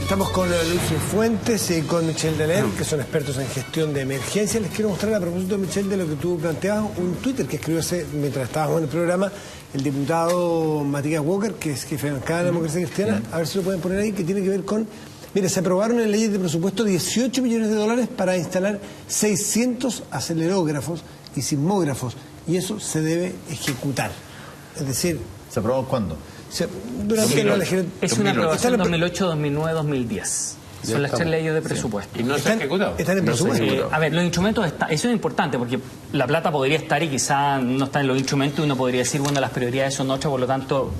Estamos con Luis Fuentes y con Michel Deler, que son expertos en gestión de emergencia. Les quiero mostrar a propósito, Michel, de lo que tú planteabas, un Twitter que escribió mientras estábamos en el programa el diputado Matías Walker, que es jefe de bancada de la Democracia Cristiana. A ver si lo pueden poner ahí, que tiene que ver con... Mira, se aprobaron en leyes de presupuesto 18 millones de dólares para instalar 600 acelerógrafos y sismógrafos, y eso se debe ejecutar. Es decir... ¿Se aprobó cuándo? Durante la legislatura. Es una aprobación 2008, 2009, 2010. Son las 3 leyes de presupuesto. ¿Y no se ha ejecutado? Están en presupuesto. A ver, los instrumentos eso es importante porque la plata podría estar y quizá no está en los instrumentos y uno podría decir, bueno, las prioridades son otras, por lo tanto,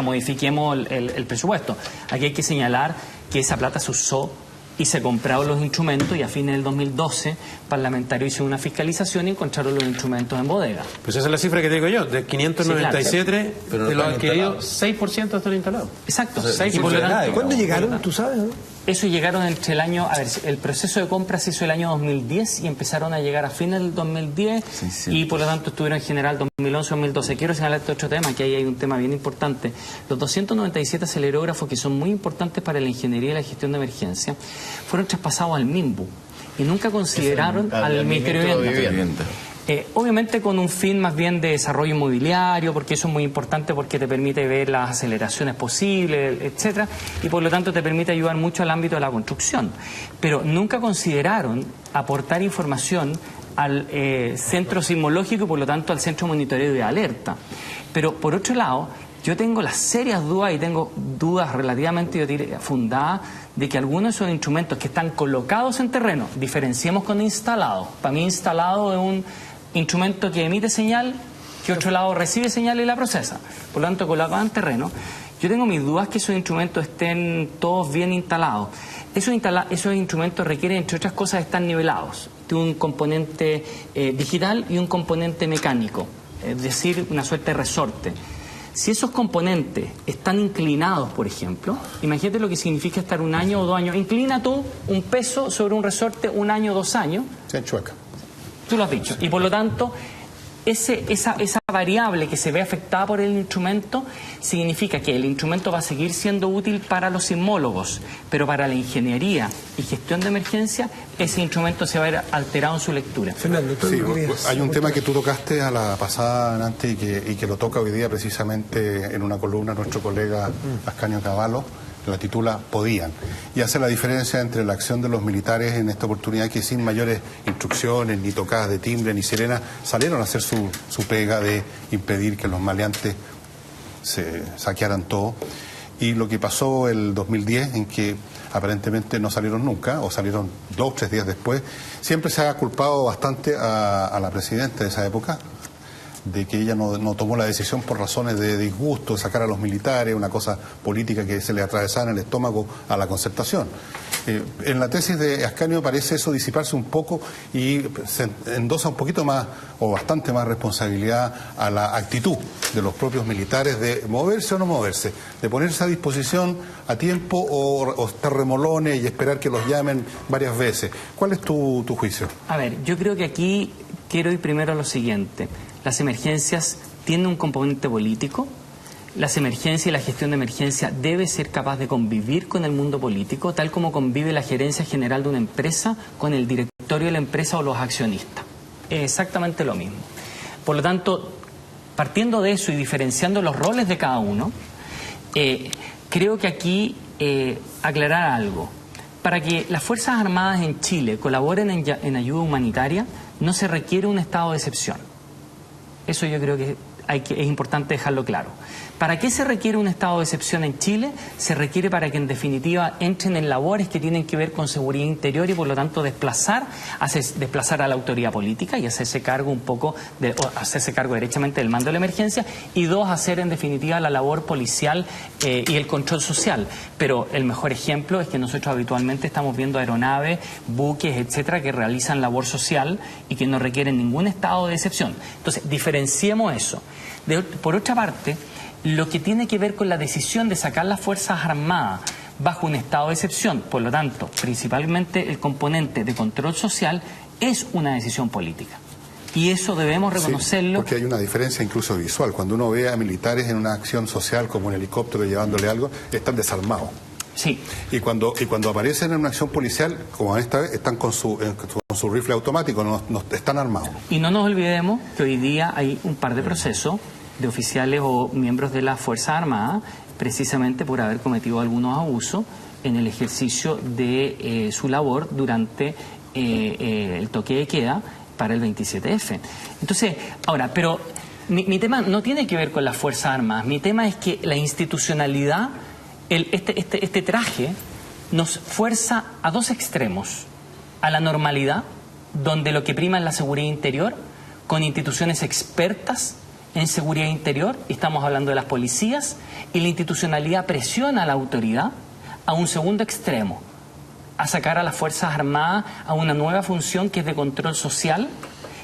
modifiquemos el presupuesto. Aquí hay que señalar que esa plata se usó y se compraron los instrumentos y a fines del 2012 parlamentarios hicieron una fiscalización y encontraron los instrumentos en bodega. Pues esa es la cifra que te digo yo, de 597 sí, claro. de los adquiridos, 6% están instalados. Exacto. O sea, 6%. ¿Cuándo llegaron? ¿Tú sabes, no? Eso llegaron entre el año... A ver, el proceso de compra se hizo el año 2010 y empezaron a llegar a fines del 2010 y por lo tanto estuvieron en general 2011-2012. Quiero señalarte otro tema, que ahí hay un tema bien importante. Los 297 acelerógrafos, que son muy importantes para la ingeniería y la gestión de emergencia, fueron traspasados al MIMBU y nunca consideraron al Ministerio de Vivienda. Obviamente con un fin más bien de desarrollo inmobiliario, porque eso es muy importante porque te permite ver las aceleraciones posibles, etcétera, y por lo tanto te permite ayudar mucho al ámbito de la construcción. Pero nunca consideraron aportar información al centro sismológico y por lo tanto al centro de monitoreo de alerta. Pero por otro lado, yo tengo las serias dudas y tengo dudas relativamente, yo diría, fundadas de que algunos de esos instrumentos que están colocados en terreno, diferenciemos con instalados. Para mí instalado es un instrumento que emite señal, que otro lado recibe señal y la procesa. Por lo tanto, colocado en terreno. Yo tengo mis dudas que esos instrumentos estén todos bien instalados. Esos instrumentos requieren, entre otras cosas, estar nivelados. De un componente digital y un componente mecánico, es decir, una suerte de resorte. Si esos componentes están inclinados, por ejemplo, imagínate lo que significa estar 1 año o 2 años. Inclina tú un peso sobre un resorte 1 año o 2 años. Se enchueca. Tú lo has dicho. Y por lo tanto, esa variable que se ve afectada por el instrumento significa que el instrumento va a seguir siendo útil para los sismólogos, pero para la ingeniería y gestión de emergencia, ese instrumento se va a ver alterado en su lectura. Fernando, sí, hay un tema que tú tocaste a la pasada antes y que lo toca hoy día precisamente en una columna nuestro colega Ascanio Cavallo, la titula Podían, y hace la diferencia entre la acción de los militares en esta oportunidad, que sin mayores instrucciones, ni tocadas de timbre, ni sirena, salieron a hacer su pega de impedir que los maleantes se saquearan todo, y lo que pasó el 2010, en que aparentemente no salieron nunca, o salieron 2 o 3 días después. Siempre se ha culpado bastante a la presidenta de esa época, de que ella no tomó la decisión por razones de disgusto, de sacar a los militares, una cosa política que se le atravesaba en el estómago a la concertación. En la tesis de Ascanio parece eso disiparse un poco y se endosa un poquito más, o bastante más responsabilidad a la actitud de los propios militares de moverse o no moverse, de ponerse a disposición a tiempo o estar remolones y esperar que los llamen varias veces. ¿Cuál es tu juicio? A ver, yo creo que aquí quiero ir primero a lo siguiente. Las emergencias tienen un componente político. Las emergencias y la gestión de emergencia debe ser capaz de convivir con el mundo político, tal como convive la gerencia general de una empresa con el directorio de la empresa o los accionistas. Es exactamente lo mismo. Por lo tanto, partiendo de eso y diferenciando los roles de cada uno, creo que aquí aclarar algo. Para que las Fuerzas Armadas en Chile colaboren en ayuda humanitaria, no se requiere un estado de excepción. Eso yo creo que es importante dejarlo claro. ¿Para qué se requiere un estado de excepción en Chile? Se requiere para que en definitiva entren en labores que tienen que ver con seguridad interior y por lo tanto desplazar a la autoridad política y hacerse cargo hacerse cargo derechamente del mando de la emergencia, y 2, hacer en definitiva la labor policial y el control social. Pero el mejor ejemplo es que nosotros habitualmente estamos viendo aeronaves, buques, etcétera, que realizan labor social y que no requieren ningún estado de excepción. Entonces, diferenciemos eso. Por otra parte, lo que tiene que ver con la decisión de sacar las Fuerzas Armadas bajo un estado de excepción, por lo tanto, principalmente el componente de control social, es una decisión política. Y eso debemos reconocerlo. Sí, porque hay una diferencia incluso visual. Cuando uno ve a militares en una acción social como un helicóptero llevándole algo, están desarmados. Sí. Y cuando aparecen en una acción policial, como esta vez, están con su rifle automático, no están armados. Y no nos olvidemos que hoy día hay un par de procesos de oficiales o miembros de las Fuerzas Armadas, precisamente por haber cometido algunos abusos en el ejercicio de su labor durante el toque de queda para el 27F. Entonces, ahora, pero mi tema no tiene que ver con las Fuerzas Armadas, mi tema es que la institucionalidad, este traje nos fuerza a dos extremos: a la normalidad, donde lo que prima es la seguridad interior, con instituciones expertas en seguridad interior, estamos hablando de las policías, y la institucionalidad presiona a la autoridad a un segundo extremo, a sacar a las Fuerzas Armadas a una nueva función que es de control social,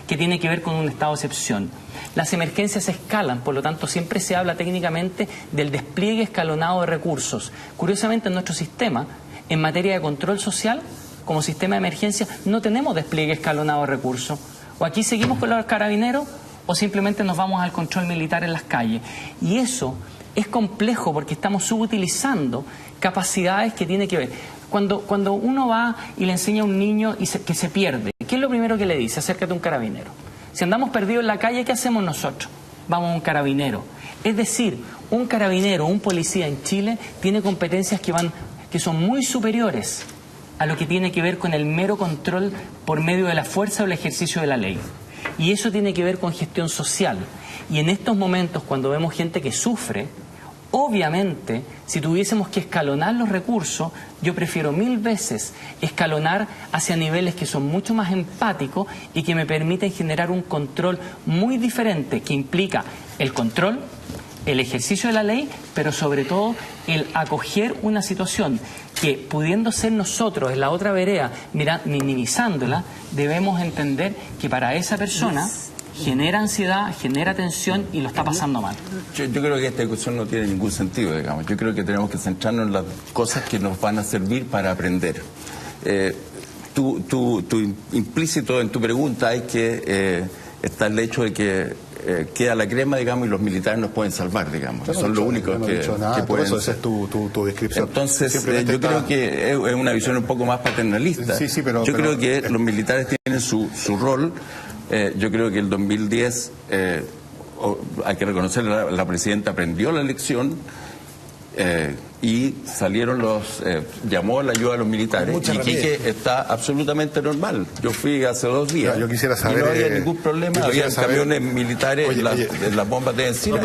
que tiene que ver con un estado de excepción. Las emergencias escalan, por lo tanto siempre se habla técnicamente del despliegue escalonado de recursos. Curiosamente, en nuestro sistema, en materia de control social, como sistema de emergencia, no tenemos despliegue escalonado de recursos. O aquí seguimos con los carabineros, o simplemente nos vamos al control militar en las calles. Y eso es complejo porque estamos subutilizando capacidades que tienen que ver. Cuando uno va y le enseña a un niño que se pierde, ¿qué es lo primero que le dice? Acércate a un carabinero. Si andamos perdidos en la calle, ¿qué hacemos nosotros? Vamos a un carabinero. Es decir, un carabinero, un policía en Chile tiene competencias que son muy superiores a lo que tiene que ver con el mero control por medio de la fuerza o el ejercicio de la ley. Y eso tiene que ver con gestión social. Y en estos momentos, cuando vemos gente que sufre, obviamente, si tuviésemos que escalonar los recursos, yo prefiero 1000 veces escalonar hacia niveles que son mucho más empáticos y que me permiten generar un control muy diferente, que implica el control, el ejercicio de la ley, pero sobre todo el acoger una situación que, pudiendo ser nosotros en la otra vereda, minimizándola, debemos entender que para esa persona genera ansiedad, genera tensión y lo está pasando mal. Yo creo que esta discusión no tiene ningún sentido, digamos. Yo creo que tenemos que centrarnos en las cosas que nos van a servir para aprender. Tu implícito en tu pregunta es que está el hecho de que queda la crema, digamos, y los militares nos pueden salvar, digamos. Son los únicos que pueden eso, esa es tu descripción. Entonces, yo creo que es una visión un poco más paternalista. Sí, pero creo que los militares tienen su rol. Yo creo que el 2010, hay que reconocer, la presidenta aprendió la lección y salieron llamó a la ayuda a los militares. Y Iquique está absolutamente normal. Yo fui hace 2 días. Yo quisiera saber, y no había ningún problema. Había camiones militares en las bombas de encina.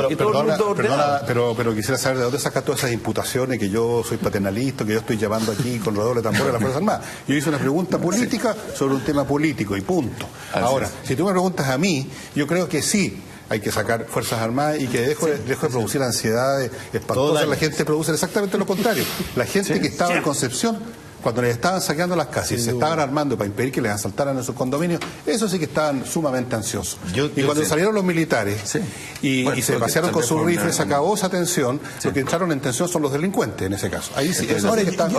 Pero quisiera saber de dónde sacas todas esas imputaciones, que yo soy paternalista, que yo estoy llamando aquí con redoble de tambores a las Fuerzas Armadas. Yo hice una pregunta política sobre un tema político y punto. Ahora, si tú me preguntas a mí, yo creo que sí hay que sacar Fuerzas Armadas y que dejo de producir ansiedades espantosas. La gente produce exactamente lo contrario. La gente que estaba en Concepción, cuando les estaban saqueando las casas y se estaban armando para impedir que les asaltaran en sus condominios, eso sí que estaban sumamente ansiosos. Y cuando salieron los militares y se pasearon con sus rifles, se acabó esa tensión. Los que entraron en tensión son los delincuentes en ese caso. Ahí sí, eso sí que están...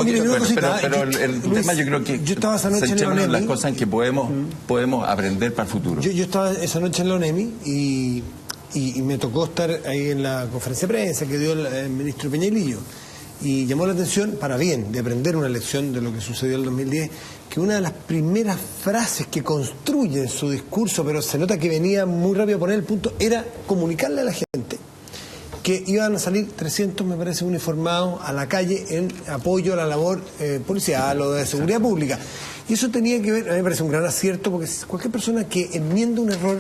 Pero el tema, yo creo que centrémonos en las cosas en que podemos aprender para el futuro. Yo estaba esa noche en la ONEMI y me tocó estar ahí en la conferencia de prensa que dio el ministro Peñalillo. Y llamó la atención, para bien, de aprender una lección de lo que sucedió en el 2010, que una de las primeras frases que construye en su discurso, pero se nota que venía muy rápido a poner el punto, era comunicarle a la gente que iban a salir 300, me parece, uniformados a la calle en apoyo a la labor policial o de seguridad pública. Y eso tenía que ver, a mí me parece un gran acierto, porque cualquier persona que enmienda un error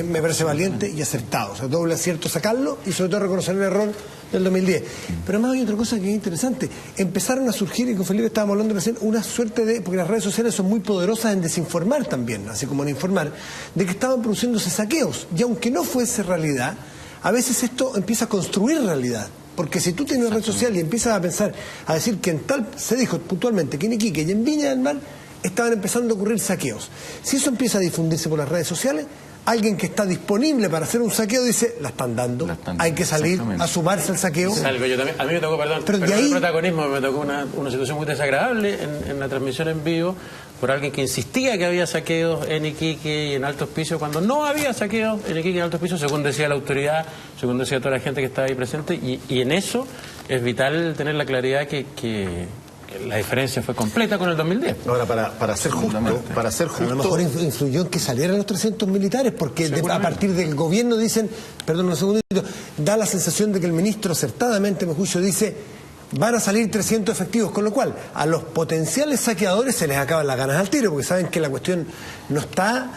me parece valiente y acertado. O sea, doble acierto sacarlo y sobre todo reconocer el error del 2010. Pero además hay otra cosa que es interesante. Empezaron a surgir, y con Felipe estábamos hablando recién, una suerte de, porque las redes sociales son muy poderosas en desinformar también, así como en informar, de que estaban produciéndose saqueos. Y aunque no fuese realidad, a veces esto empieza a construir realidad. Porque si tú tienes una red social y empiezas a pensar, a decir que en tal, se dijo puntualmente que en Iquique y en Viña del Mar estaban empezando a ocurrir saqueos. Si eso empieza a difundirse por las redes sociales, alguien que está disponible para hacer un saqueo dice, la están dando, hay que salir a sumarse al saqueo. Salvo, yo también, a mí me tocó, perdón, el protagonismo, me tocó una situación muy desagradable en la transmisión en vivo, por alguien que insistía que había saqueos en Iquique y en Alto Hospicio, cuando no había saqueos en Iquique y en Alto Hospicio, según decía la autoridad, según decía toda la gente que estaba ahí presente, y en eso es vital tener la claridad que la diferencia fue completa con el 2010. Ahora, para ser justo, a lo mejor influyó en que salieran los 300 militares, porque a partir del gobierno dicen, perdón un segundito, da la sensación de que el ministro acertadamente, me juicio, dice van a salir 300 efectivos, con lo cual a los potenciales saqueadores se les acaban las ganas al tiro, porque saben que la cuestión no está,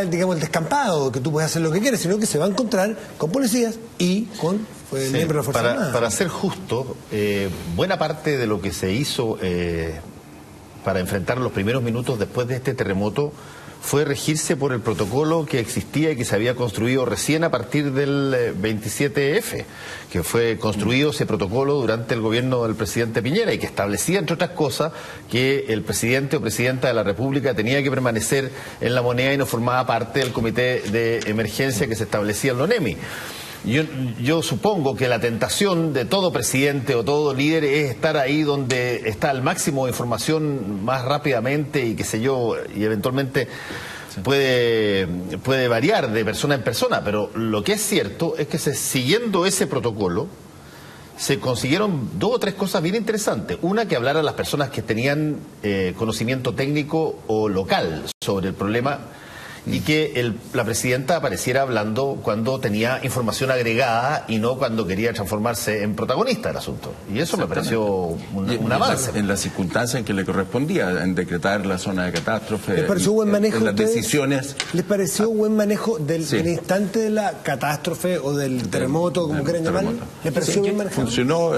digamos, el descampado, que tú puedes hacer lo que quieres, sino que se va a encontrar con policías y con miembros de la Fuerza Armada. Para ser justo, buena parte de lo que se hizo para enfrentar los primeros minutos después de este terremoto fue regirse por el protocolo que existía y que se había construido recién a partir del 27F, que fue construido ese protocolo durante el gobierno del presidente Piñera y que establecía, entre otras cosas, que el presidente o presidenta de la República tenía que permanecer en la moneda y no formaba parte del comité de emergencia que se establecía en la ONEMI. Yo supongo que la tentación de todo presidente o todo líder es estar ahí donde está el máximo de información más rápidamente y qué sé yo, y eventualmente puede variar de persona en persona, pero lo que es cierto es que siguiendo ese protocolo se consiguieron 2 o 3 cosas bien interesantes. Una, que hablaran las personas que tenían conocimiento técnico o local sobre el problema, y que la presidenta apareciera hablando cuando tenía información agregada y no cuando quería transformarse en protagonista del asunto. Y eso me pareció un avance. En las circunstancias en que le correspondía, en decretar la zona de catástrofe. ¿Les pareció buen manejo las decisiones? ¿Les pareció buen manejo del instante de la catástrofe o del terremoto, como quieran llamarlo? ¿Les pareció buen manejo? Funcionó,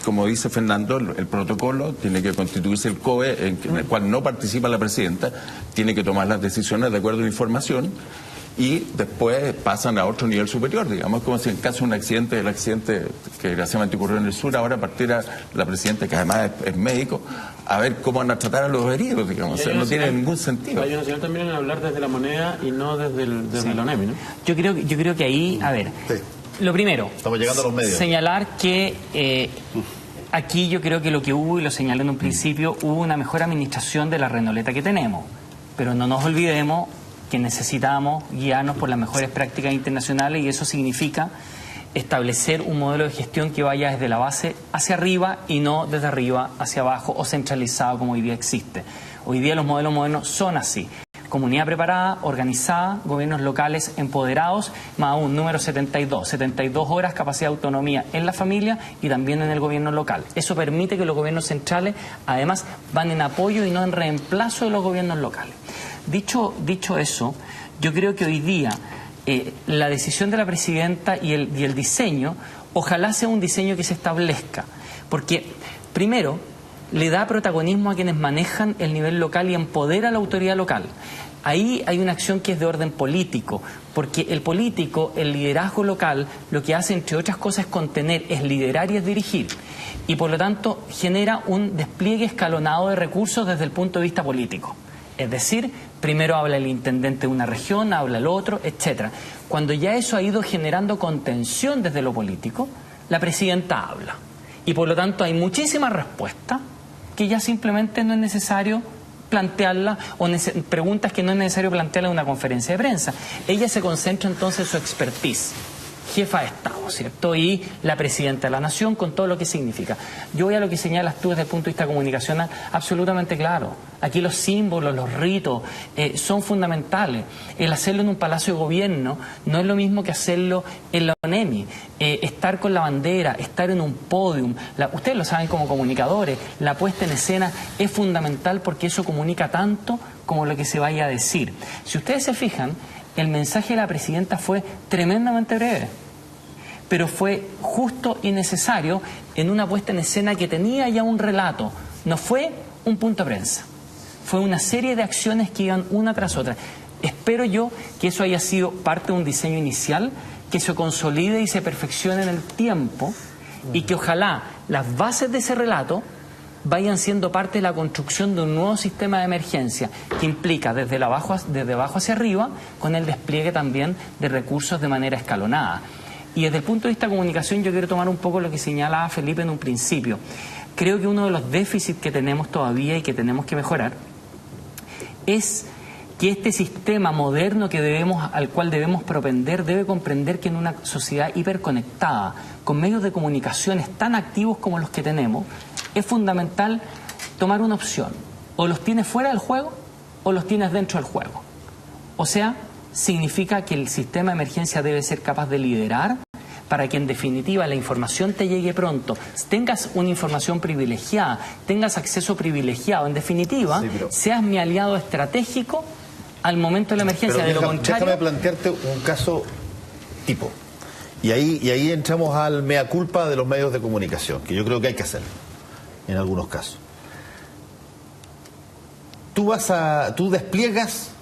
como dice Fernando, el protocolo, tiene que constituirse el COE, en el cual no participa la presidenta, tiene que tomar las decisiones de acuerdo a la información y después pasan a otro nivel superior, digamos, como si en caso de un accidente, el accidente que desgraciadamente ocurrió en el sur, ahora partiera la presidenta, que además es médico, a ver cómo van a tratar a los heridos, digamos, o sea, no tiene ningún sentido. Hay una señal también en hablar desde la moneda y no desde la ONEMI, ¿no? Yo creo que ahí, a ver, lo primero, estamos llegando a los medios. Señalar que aquí yo creo que lo que hubo, y lo señalé en un principio, hubo una mejor administración de la renoleta que tenemos, pero no nos olvidemos que necesitamos guiarnos por las mejores prácticas internacionales, y eso significa establecer un modelo de gestión que vaya desde la base hacia arriba y no desde arriba hacia abajo o centralizado como hoy día existe. Hoy día los modelos modernos son así: comunidad preparada, organizada, gobiernos locales empoderados, más aún número 72 horas capacidad de autonomía en la familia y también en el gobierno local. Eso permite que los gobiernos centrales además van en apoyo y no en reemplazo de los gobiernos locales. Dicho eso, yo creo que hoy día la decisión de la presidenta y el diseño, ojalá sea un diseño que se establezca, porque primero le da protagonismo a quienes manejan el nivel local y empodera a la autoridad local. Ahí hay una acción que es de orden político, porque el político, el liderazgo local, lo que hace, entre otras cosas, es contener, es liderar y es dirigir. Y por lo tanto genera un despliegue escalonado de recursos desde el punto de vista político. Es decir, primero habla el intendente de una región, habla el otro, etcétera. Cuando ya eso ha ido generando contención desde lo político, la presidenta habla. Y por lo tanto hay muchísimas respuestas que ya simplemente no es necesario plantearla, o preguntas que no es necesario plantearla en una conferencia de prensa. Ella se concentra entonces en su expertise. Jefa de Estado, ¿cierto? Y la presidenta de la Nación, con todo lo que significa. Yo voy a lo que señalas tú desde el punto de vista comunicacional, absolutamente claro. Aquí los símbolos, los ritos son fundamentales. El hacerlo en un palacio de gobierno no es lo mismo que hacerlo en la ONEMI. Estar con la bandera, estar en un podium, ustedes lo saben como comunicadores, la puesta en escena es fundamental porque eso comunica tanto como lo que se vaya a decir. Si ustedes se fijan, el mensaje de la presidenta fue tremendamente breve, pero fue justo y necesario en una puesta en escena que tenía ya un relato. No fue un punto de prensa, fue una serie de acciones que iban una tras otra. Espero yo que eso haya sido parte de un diseño inicial, que se consolide y se perfeccione en el tiempo, y que ojalá las bases de ese relato vayan siendo parte de la construcción de un nuevo sistema de emergencia que implica desde abajo hacia arriba, con el despliegue también de recursos de manera escalonada. Y desde el punto de vista de comunicación yo quiero tomar un poco lo que señalaba Felipe en un principio. Creo que uno de los déficits que tenemos todavía y que tenemos que mejorar es que este sistema moderno al cual debemos propender debe comprender que en una sociedad hiperconectada, con medios de comunicaciones tan activos como los que tenemos, es fundamental tomar una opción. O los tienes fuera del juego o los tienes dentro del juego. O sea, significa que el sistema de emergencia debe ser capaz de liderar para que en definitiva la información te llegue pronto, tengas una información privilegiada, tengas acceso privilegiado, en definitiva, seas mi aliado estratégico al momento de la emergencia. De lo contrario, déjame plantearte un caso tipo. Y ahí entramos al mea culpa de los medios de comunicación, que yo creo que hay que hacer en algunos casos. Tú despliegas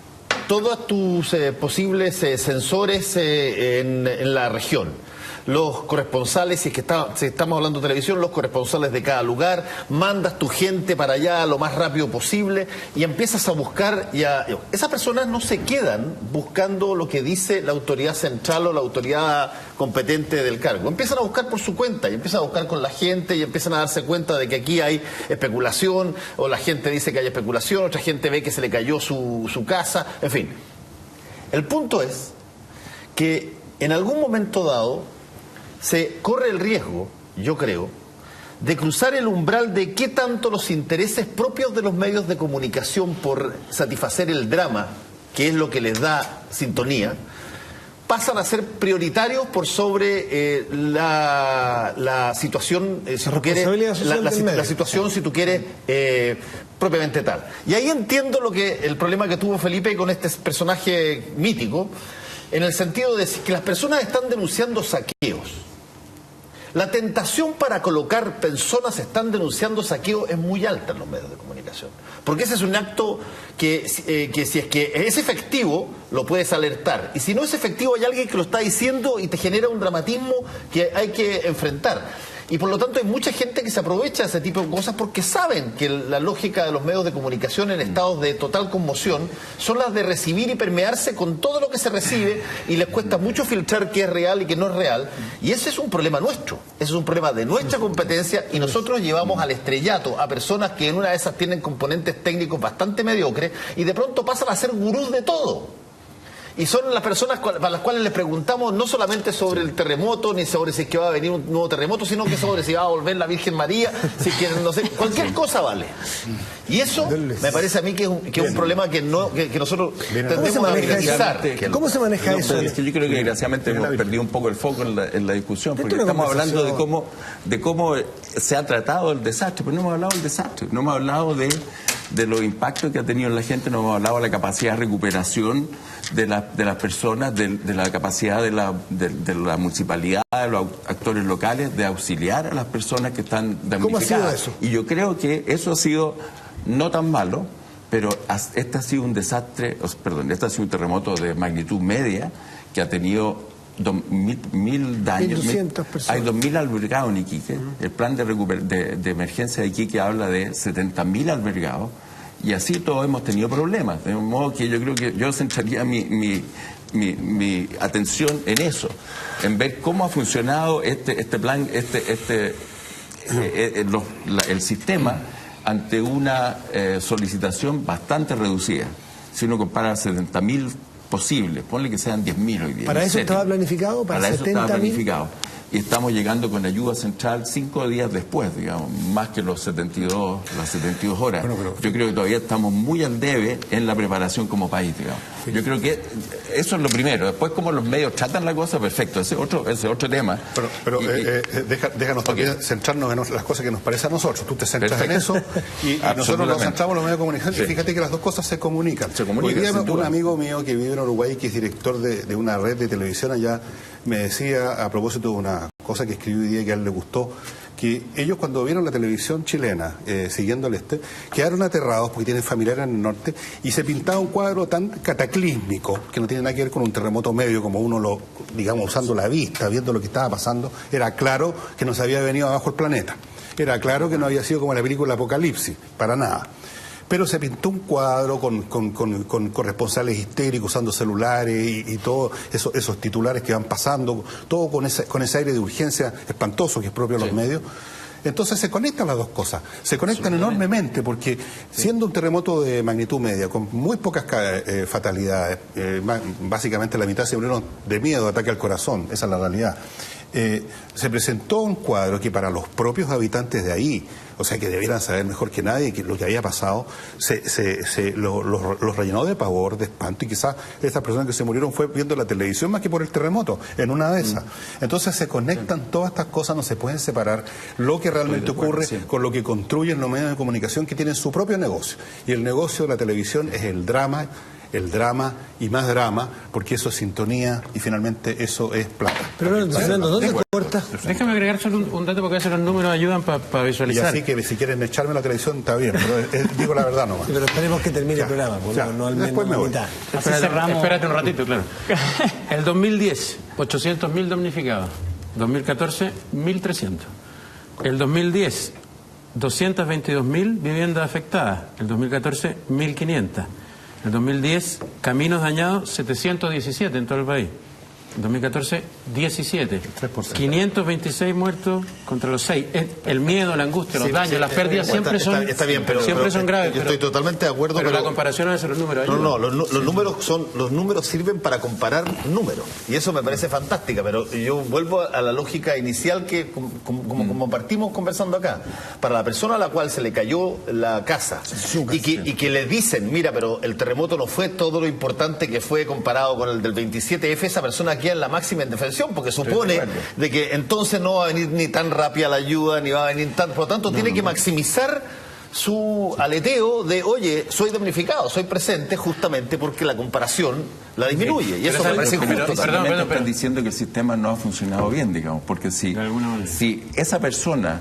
todos tus posibles sensores en la región. Los corresponsales, si estamos hablando de televisión, los corresponsales de cada lugar, mandas tu gente para allá lo más rápido posible y empiezas a buscar. Esas personas no se quedan buscando lo que dice la autoridad central o la autoridad competente del cargo. Empiezan a buscar por su cuenta y empiezan a buscar con la gente y empiezan a darse cuenta de que aquí hay especulación, o la gente dice que hay especulación, otra gente ve que se le cayó su casa, en fin. El punto es que en algún momento dado se corre el riesgo, yo creo, de cruzar el umbral de qué tanto los intereses propios de los medios de comunicación por satisfacer el drama, que es lo que les da sintonía, pasan a ser prioritarios por sobre la situación, si tú quieres, la situación, si tú quieres, propiamente tal. Y ahí entiendo el problema que tuvo Felipe con este personaje mítico, en el sentido de que las personas están denunciando saqueos. La tentación para colocar personas están denunciando saqueos es muy alta en los medios de comunicación. Porque ese es un acto que si es que es efectivo, lo puedes alertar. Y si no es efectivo, hay alguien que lo está diciendo y te genera un dramatismo que hay que enfrentar. Y por lo tanto hay mucha gente que se aprovecha de ese tipo de cosas porque saben que la lógica de los medios de comunicación en estados de total conmoción son las de recibir y permearse con todo lo que se recibe y les cuesta mucho filtrar qué es real y qué no es real. Y ese es un problema nuestro, ese es un problema de nuestra competencia y nosotros llevamos al estrellato a personas que en una de esas tienen componentes técnicos bastante mediocres y de pronto pasan a ser gurús de todo. Y son las personas para las cuales les preguntamos no solamente sobre el terremoto, ni sobre si es que va a venir un nuevo terremoto, sino que sobre si va a volver la Virgen María, si es que, no sé, cualquier cosa vale. Y eso me parece a mí que es un problema que nosotros tendemos a minimizar. ¿Cómo se maneja eso? Es que yo creo que desgraciadamente hemos perdido un poco el foco en la discusión, porque estamos hablando de cómo se ha tratado el desastre, pero no hemos hablado del desastre, no hemos hablado de los impactos que ha tenido en la gente, no hemos hablado de la capacidad de recuperación de las personas, de la capacidad de la municipalidad, de los actores locales, de auxiliar a las personas que están damnificadas. ¿Cómo ha sido eso? Y yo creo que eso ha sido no tan malo, pero este ha sido un desastre, este ha sido un terremoto de magnitud media que ha tenido 2.000 daños. 1.200 personas. Hay 2.000 albergados en Iquique. El plan de emergencia de Iquique habla de 70.000 albergados. Y así todos hemos tenido problemas. De modo que yo creo que yo centraría mi atención en eso, en ver cómo ha funcionado este plan, el sistema ante una solicitación bastante reducida. Si uno compara 70.000 posibles, ponle que sean 10.000 hoy día. ¿Para eso estaba planificado? Para eso estaba planificado. Y estamos llegando con ayuda central 5 días después, digamos, más que las 72 horas. Bueno, yo creo que todavía estamos muy al debe en la preparación como país, digamos. Sí. Yo creo que eso es lo primero. Después, como los medios tratan la cosa, perfecto. Ese es otro tema. Pero déjanos también centrarnos en las cosas que nos parecen a nosotros. Tú te centras en eso y nosotros nos centramos en los medios de comunicación. Sí. Y fíjate que las dos cosas se comunican. Hoy día un amigo mío que vive en Uruguay, que es director de una red de televisión allá, me decía, a propósito de una cosa que escribió hoy día que a él le gustó, que ellos cuando vieron la televisión chilena, siguiendo al este, quedaron aterrados porque tienen familiares en el norte y se pintaba un cuadro tan cataclísmico que no tiene nada que ver con un terremoto medio como uno lo, digamos, usando la vista, viendo lo que estaba pasando. Era claro que nos había venido abajo el planeta. Era claro que no había sido como la película Apocalipsis, para nada. Pero se pintó un cuadro con corresponsales histéricos usando celulares y todos esos titulares que van pasando, todo con ese aire de urgencia espantoso que es propio de los medios. Entonces se conectan las dos cosas, se conectan enormemente, porque siendo un terremoto de magnitud media, con muy pocas fatalidades, básicamente la mitad se murieron de miedo, de ataque al corazón, esa es la realidad. Se presentó un cuadro que para los propios habitantes de ahí, o sea que debieran saber mejor que nadie que lo que había pasado, los rellenó de pavor, de espanto, y quizás estas personas que se murieron fue viendo la televisión más que por el terremoto, en una de esas. Entonces se conectan todas estas cosas, no se pueden separar lo que realmente ocurre con lo que construyen los medios de comunicación que tienen su propio negocio. Y el negocio de la televisión es el drama y más drama, porque eso es sintonía y finalmente eso es plata. Pero Fernando, ¿dónde cortas? Déjame agregar solo un dato porque a veces los números ayudan para visualizar. Y así que si quieren echarme la televisión está bien, pero digo la verdad nomás. Pero esperemos que termine el programa, porque no al menos después me voy. Espérate un ratito, claro. El 2010, 800.000 damnificados. 2014, 1.300. El 2010, 222.000 viviendas afectadas. El 2014, 1.500. En 2010, caminos dañados, 717 en todo el país. En 2014, 17. 3%. 526 muertos contra los 6. El miedo, la angustia, los daños, las pérdidas siempre son... Está bien, pero son graves. Yo estoy totalmente de acuerdo. Pero la comparación a veces los números. No, los números sirven para comparar números. Y eso me parece fantástica, pero yo vuelvo a la lógica inicial que como partimos conversando acá. Para la persona a la cual se le cayó la casa y que le dicen, mira, pero el terremoto no fue todo lo importante que fue comparado con el del 27F, esa persona aquí en la máxima indefensión, porque supone de que entonces no va a venir ni tan rápida la ayuda, ni va a venir tan... Por lo tanto, tiene que maximizar su aleteo de, oye, soy damnificado, soy presente, justamente porque la comparación la disminuye. Y eso me parece injusto. Pero están diciendo que el sistema no ha funcionado bien, digamos, porque si esa persona,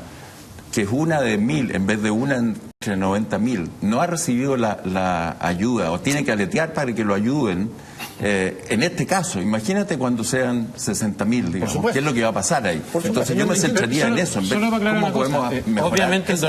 que es una de 1.000 en vez de una entre 90.000, no ha recibido la ayuda o tiene que aletear para que lo ayuden, en este caso, imagínate cuando sean 60.000, digamos, ¿qué es lo que va a pasar ahí? Entonces yo me centraría en eso, en ver cómo podemos mejorar. Obviamente el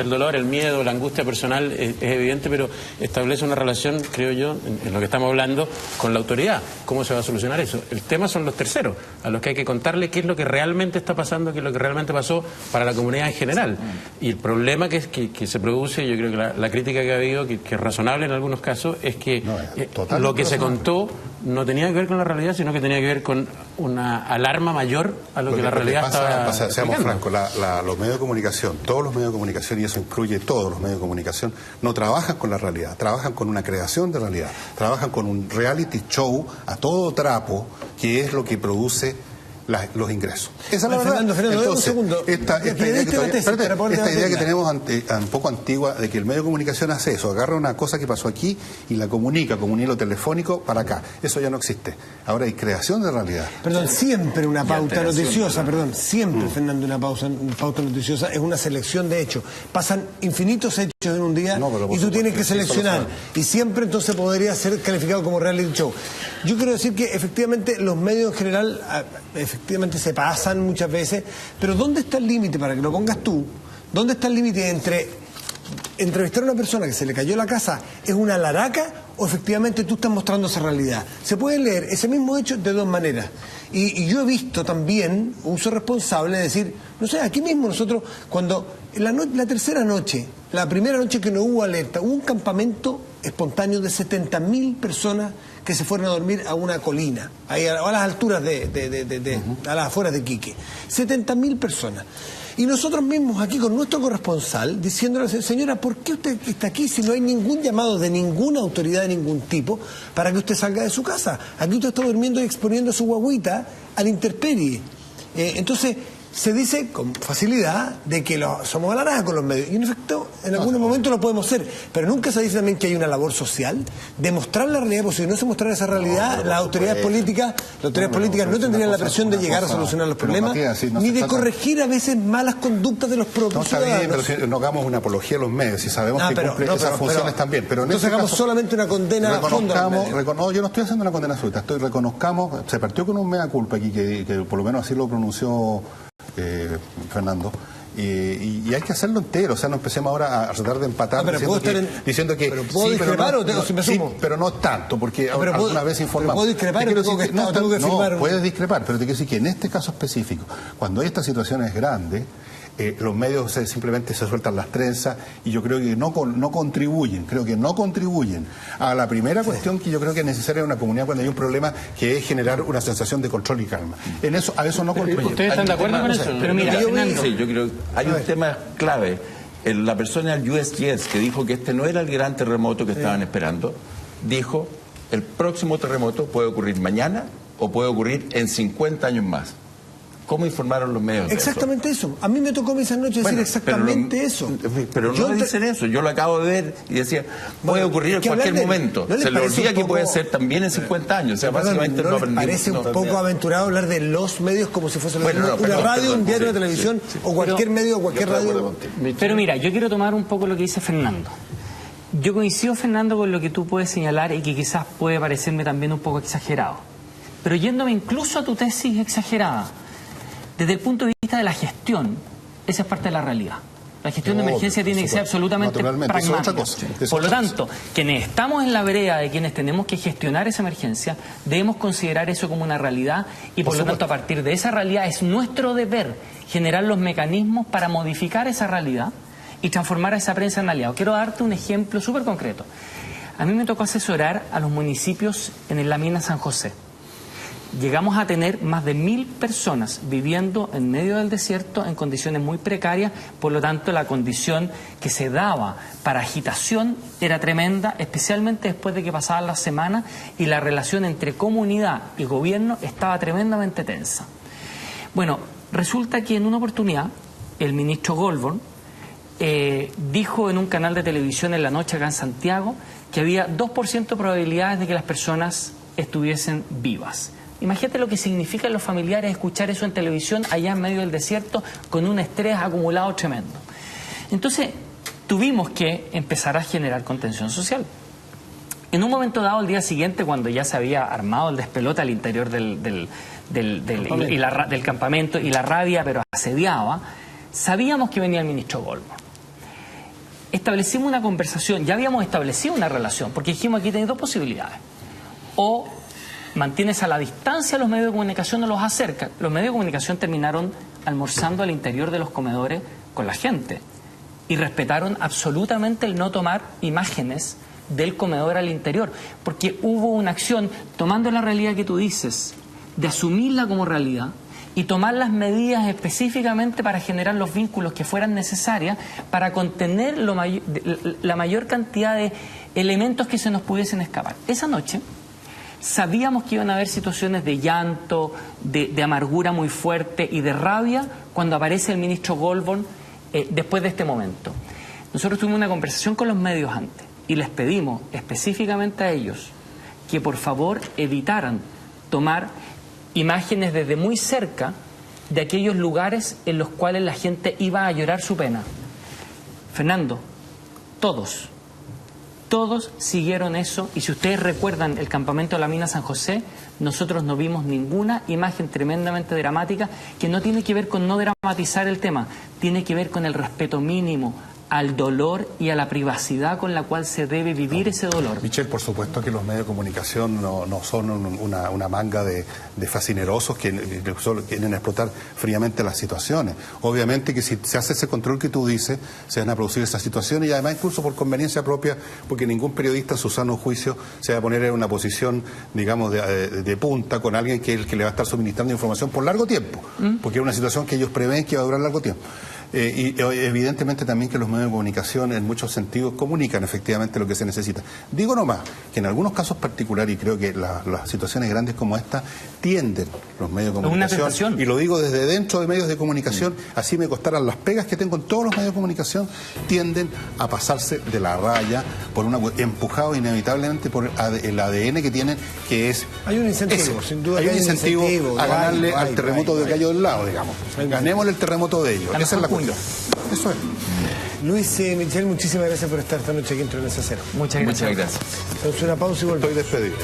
dolor, el miedo, la angustia personal es evidente, pero establece una relación, creo yo, en lo que estamos hablando, con la autoridad. ¿Cómo se va a solucionar eso? El tema son los terceros, a los que hay que contarle qué es lo que realmente está pasando, qué es lo que realmente pasó para la comunidad en general. Y el problema que se produce, yo creo que la crítica que ha habido, que es razonable en algunos casos, es que lo que se contó no tenía que ver con la realidad, sino que tenía que ver con una alarma mayor a lo que la realidad estaba. Seamos francos, los medios de comunicación, todos los medios de comunicación, y eso incluye todos los medios de comunicación, no trabajan con la realidad, trabajan con una creación de realidad, trabajan con un reality show a todo trapo, que es lo que produce los ingresos. Esa es la verdad. Fernando, entonces, un segundo. Esta idea que tenemos un poco antigua de que el medio de comunicación hace eso, agarra una cosa que pasó aquí y la comunica como un hilo telefónico para acá. Eso ya no existe. Ahora hay creación de realidad. Perdón, siempre una pauta noticiosa, siempre, Fernando, una pauta noticiosa es una selección de hechos. Pasan infinitos hechos en un día y tú tienes que seleccionar. Y siempre entonces podría ser calificado como reality show. Yo quiero decir que efectivamente los medios en general efectivamente se pasan muchas veces, pero ¿dónde está el límite, para que lo pongas tú? ¿Dónde está el límite entre entrevistar a una persona que se le cayó la casa es una laraca o efectivamente tú estás mostrando esa realidad? Se puede leer ese mismo hecho de dos maneras. Y yo he visto también uso responsable de decir, no sé, aquí mismo nosotros, cuando la tercera noche, la primera noche que no hubo alerta, hubo un campamento espontáneo de 70.000 personas que se fueron a dormir a una colina, ahí a las alturas a las afueras de Quique. 70.000 personas. Y nosotros mismos aquí con nuestro corresponsal diciéndole, señora, ¿por qué usted está aquí si no hay ningún llamado de ninguna autoridad de ningún tipo para que usted salga de su casa? Aquí usted está durmiendo y exponiendo a su guaguita a la intemperie. Entonces, se dice con facilidad de que somos alaradas con los medios. Y en efecto, en algunos momentos lo podemos ser. Pero nunca se dice también que hay una labor social de mostrar la realidad, porque si no se mostrara esa realidad, las autoridades políticas no tendrían la presión de llegar a solucionar los problemas, ni de corregir a veces malas conductas de los propios ciudadanos. Bien, pero si no hagamos una apología a los medios, si sabemos que cumplen esas funciones también. Pero entonces hagamos solamente una condena a fondo. No, yo no estoy haciendo una condena absoluta. Se partió con un mea culpa aquí, que por lo menos así lo pronunció Fernando, Y hay que hacerlo entero, o sea, no empecemos ahora a tratar de empatar diciendo que pero puedo discrepar o me sumo. Sí, pero no tanto, porque alguna vez informamos. ¿Puedo discrepar no, puedes discrepar, pero te quiero decir que en este caso específico, cuando hay estas situaciones grandes, los medios simplemente se sueltan las trenzas y yo creo que no contribuyen a la primera cuestión que yo creo que es necesaria en una comunidad cuando hay un problema, que es generar una sensación de control y calma. A eso no contribuyen. ¿Ustedes están de acuerdo con eso? Pero mira, yo creo que hay un tema clave. La persona del USGS que dijo que este no era el gran terremoto que estaban esperando, dijo, el próximo terremoto puede ocurrir mañana o puede ocurrir en 50 años más. ¿Cómo informaron los medios de exactamente eso? A mí me tocó esa noche decir exactamente eso. Pero no dicen eso. Yo lo acabo de ver y decía, puede ocurrir en cualquier momento. Se le olvida que puede ser también en 50 años. O sea, básicamente ¿no les parece un poco aventurado hablar de los medios como si fuese una radio, un diario de televisión o cualquier medio o cualquier radio? Pero mira, yo quiero tomar un poco lo que dice Fernando. Yo coincido, Fernando, con lo que tú puedes señalar y que quizás puede parecerme también un poco exagerado. Pero yéndome incluso a tu tesis exagerada, desde el punto de vista de la gestión, esa es parte de la realidad. La gestión de emergencia tiene que ser absolutamente pragmática. Por lo tanto, quienes estamos en la vereda de quienes tenemos que gestionar esa emergencia, debemos considerar eso como una realidad y por lo tanto a partir de esa realidad es nuestro deber generar los mecanismos para modificar esa realidad y transformar a esa prensa en aliado. Quiero darte un ejemplo súper concreto. A mí me tocó asesorar a los municipios en la mina San José. Llegamos a tener más de 1000 personas viviendo en medio del desierto en condiciones muy precarias, por lo tanto la condición que se daba para agitación era tremenda, especialmente después de que pasaban las semanas y la relación entre comunidad y gobierno estaba tremendamente tensa. Bueno, resulta que en una oportunidad el ministro Goldborn dijo en un canal de televisión en la noche acá en Santiago que había 2% de probabilidades de que las personas estuviesen vivas. Imagínate lo que significa a los familiares escuchar eso en televisión allá en medio del desierto con un estrés acumulado tremendo. Entonces tuvimos que empezar a generar contención social. En un momento dado, el día siguiente, cuando ya se había armado el despelote al interior del campamento y la rabia pero asediaba, sabíamos que venía el ministro Goldborn. Establecimos una conversación, ya habíamos establecido una relación, porque dijimos aquí tenéis dos posibilidades. O mantienes a la distancia a los medios de comunicación o los acercas. Los medios de comunicación terminaron almorzando al interior de los comedores con la gente y respetaron absolutamente el no tomar imágenes del comedor al interior, porque hubo una acción tomando la realidad que tú dices, de asumirla como realidad y tomar las medidas específicamente para generar los vínculos que fueran necesarias para contener la mayor cantidad de elementos que se nos pudiesen escapar. Esa noche sabíamos que iban a haber situaciones de llanto, de amargura muy fuerte y de rabia cuando aparece el ministro Goldborn después de este momento. Nosotros tuvimos una conversación con los medios antes y les pedimos específicamente a ellos que por favor evitaran tomar imágenes desde muy cerca de aquellos lugares en los cuales la gente iba a llorar su pena. Fernando, todos siguieron eso y si ustedes recuerdan el campamento de la mina San José, nosotros no vimos ninguna imagen tremendamente dramática que no tiene que ver con no dramatizar el tema, tiene que ver con el respeto mínimo al dolor y a la privacidad con la cual se debe vivir ese dolor. Michel, por supuesto que los medios de comunicación no son una manga de fascinerosos que solo quieren explotar fríamente las situaciones. Obviamente que si se hace ese control que tú dices, se van a producir esas situaciones y además incluso por conveniencia propia, porque ningún periodista en su sano juicio se va a poner en una posición, digamos, de punta con alguien que es el que le va a estar suministrando información por largo tiempo, porque es una situación que ellos prevén que va a durar largo tiempo. Y evidentemente también que los medios de comunicación en muchos sentidos comunican efectivamente lo que se necesita. Digo nomás que en algunos casos particulares, y creo que las situaciones grandes como esta, tienden los medios de comunicación, y lo digo desde dentro de medios de comunicación, así me costaran las pegas que tengo en todos los medios de comunicación, tienden a pasarse de la raya, empujados inevitablemente por el ADN que tienen, que es... Hay un incentivo, sin duda. Hay un incentivo a ganarle al terremoto de Cayo del Lado, digamos. Ganémosle el terremoto de ellos. Esa es la cuestión. Eso es. Luis, Michel, muchísimas gracias por estar esta noche aquí en Trenes a Cero. Muchas gracias. Entonces una pausa y volvemos. Estoy despedido.